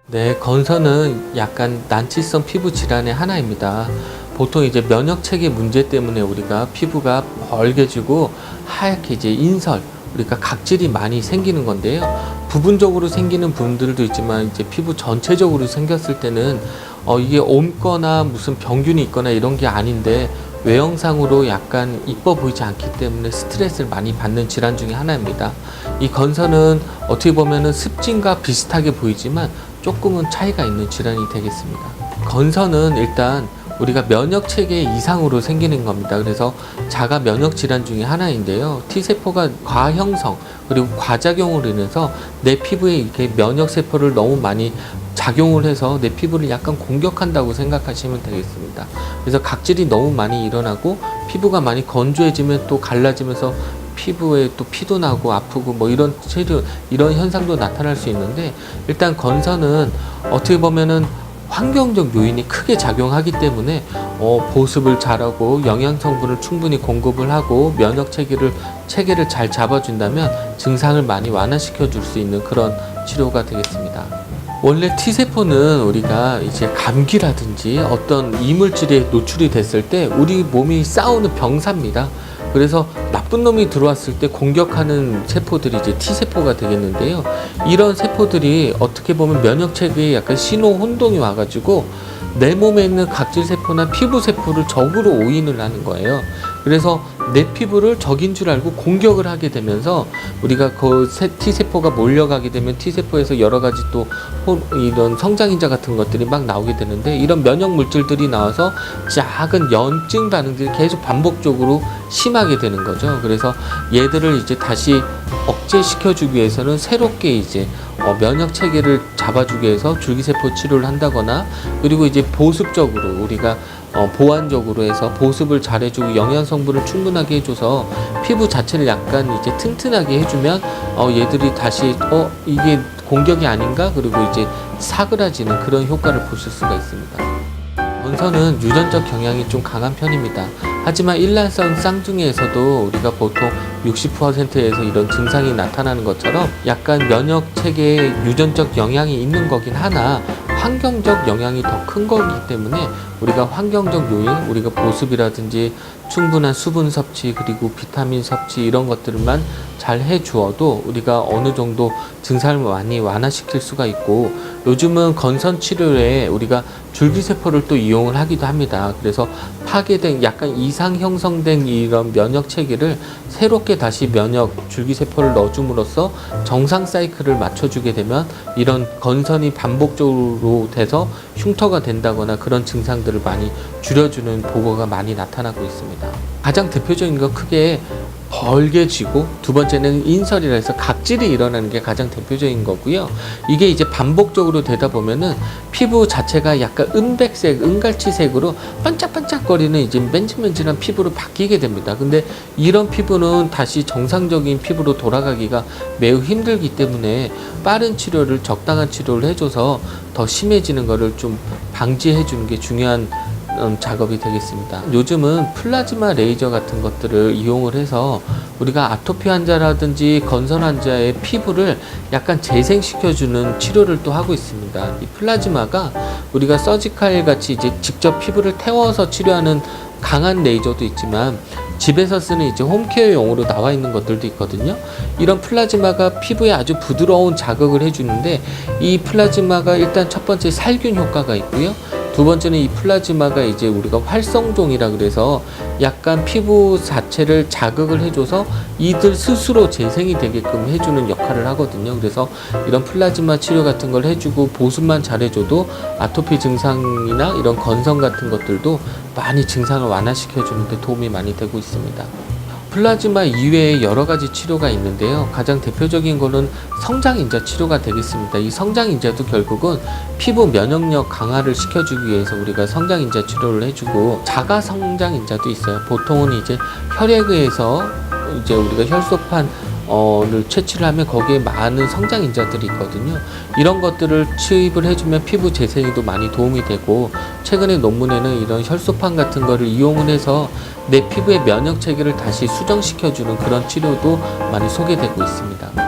네, 건선은 약간 난치성 피부 질환의 하나입니다. 보통 이제 면역 체계 문제 때문에 우리가 피부가 벌개지고 하얗게 이제 인설, 우리가 각질이 많이 생기는 건데요. 부분적으로 생기는 분들도 있지만 이제 피부 전체적으로 생겼을 때는 이게 옮거나 무슨 병균이 있거나 이런 게 아닌데 외형상으로 약간 이뻐 보이지 않기 때문에 스트레스를 많이 받는 질환 중에 하나입니다. 이 건선은 어떻게 보면은 습진과 비슷하게 보이지만 조금은 차이가 있는 질환이 되겠습니다. 건선은 일단 우리가 면역 체계 이상으로 생기는 겁니다. 그래서 자가 면역 질환 중에 하나인데요. T세포가 과형성 그리고 과작용으로 인해서 내 피부에 이렇게 면역 세포를 너무 많이 작용을 해서 내 피부를 약간 공격한다고 생각하시면 되겠습니다. 그래서 각질이 너무 많이 일어나고 피부가 많이 건조해지면 또 갈라지면서 피부에 또 피도 나고 아프고 뭐 이런 현상도 나타날 수 있는데, 일단 건선은 어떻게 보면은 환경적 요인이 크게 작용하기 때문에 보습을 잘하고 영양 성분을 충분히 공급을 하고 면역 체계를 잘 잡아준다면 증상을 많이 완화시켜 줄 수 있는 그런 치료가 되겠습니다. 원래 T세포는 우리가 이제 감기라든지 어떤 이물질에 노출이 됐을 때 우리 몸이 싸우는 병사입니다. 그래서 나쁜 놈이 들어왔을 때 공격하는 세포들이 이제 T세포가 되겠는데요. 이런 세포들이 어떻게 보면 면역 체계에 약간 신호 혼동이 와가지고 내 몸에 있는 각질세포나 피부세포를 적으로 오인을 하는 거예요. 그래서 내 피부를 적인 줄 알고 공격을 하게 되면서 우리가 그 T세포가 몰려가게 되면 T세포에서 여러 가지 또 이런 성장인자 같은 것들이 막 나오게 되는데, 이런 면역 물질들이 나와서 작은 염증 반응들이 계속 반복적으로 심하게 되는 거죠. 그래서 얘들을 이제 다시 억제시켜주기 위해서는 새롭게 이제 면역 체계를 잡아주기 위해서 줄기세포 치료를 한다거나, 그리고 이제 보습적으로 우리가 보완적으로 해서 보습을 잘해주고 영양 성분을 충분하게 해줘서 피부 자체를 약간 이제 튼튼하게 해주면 얘들이 다시 이게 공격이 아닌가, 그리고 이제 사그라지는 그런 효과를 보실 수가 있습니다. 건선은 유전적 경향이 좀 강한 편입니다. 하지만 일란성 쌍둥이에서도 우리가 보통 60%에서 이런 증상이 나타나는 것처럼 약간 면역 체계에 유전적 영향이 있는 거긴 하나 환경적 영향이 더 큰 거기 때문에 우리가 환경적 요인, 우리가 보습이라든지 충분한 수분 섭취 그리고 비타민 섭취 이런 것들만 잘 해주어도 우리가 어느 정도 증상을 많이 완화시킬 수가 있고, 요즘은 건선 치료에 우리가 줄기세포를 또 이용을 하기도 합니다. 그래서 파괴된 약간 이상 형성된 이런 면역 체계를 새롭게 다시 줄기세포를 넣어줌으로써 정상 사이클을 맞춰주게 되면 이런 건선이 반복적으로 돼서 흉터가 된다거나 그런 증상들을 많이 줄여주는 보고가 많이 나타나고 있습니다. 가장 대표적인 거 크게 벌개지고, 두 번째는 인설이라 해서 각질이 일어나는 게 가장 대표적인 거고요. 이게 이제 반복적으로 되다 보면은 피부 자체가 약간 은백색, 은갈치색으로 반짝반짝거리는 이제 맨질맨질한 피부로 바뀌게 됩니다. 근데 이런 피부는 다시 정상적인 피부로 돌아가기가 매우 힘들기 때문에 빠른 치료를, 적당한 치료를 해줘서 더 심해지는 거를 좀 방지해 주는 게 중요한 작업이 되겠습니다. 요즘은 플라즈마 레이저 같은 것들을 이용을 해서 우리가 아토피 환자라든지 건선 환자의 피부를 약간 재생시켜주는 치료를 또 하고 있습니다. 이 플라즈마가 우리가 서지칼 같이 이제 직접 피부를 태워서 치료하는 강한 레이저도 있지만, 집에서 쓰는 이제 홈케어용으로 나와 있는 것들도 있거든요. 이런 플라즈마가 피부에 아주 부드러운 자극을 해주는데, 이 플라즈마가 일단 첫 번째 살균 효과가 있고요. 두 번째는 이 플라즈마가 이제 우리가 활성종이라 그래서 약간 피부 자체를 자극을 해줘서 이들 스스로 재생이 되게끔 해주는 역할을 하거든요. 그래서 이런 플라즈마 치료 같은 걸 해주고 보습만 잘해줘도 아토피 증상이나 이런 건선 같은 것들도 많이 증상을 완화시켜주는데 도움이 많이 되고 있습니다. 플라즈마 이외에 여러 가지 치료가 있는데요. 가장 대표적인 거는 성장인자 치료가 되겠습니다. 이 성장인자도 결국은 피부 면역력 강화를 시켜주기 위해서 우리가 성장인자 치료를 해주고, 자가 성장인자도 있어요. 보통은 이제 혈액에 의해서 이제 우리가 혈소판 를 채취를 하면 거기에 많은 성장인자들이 있거든요. 이런 것들을 투입을 해주면 피부 재생에도 많이 도움이 되고, 최근에 논문에는 이런 혈소판 같은 거를 이용을 해서 내 피부의 면역 체계를 다시 수정시켜주는 그런 치료도 많이 소개되고 있습니다.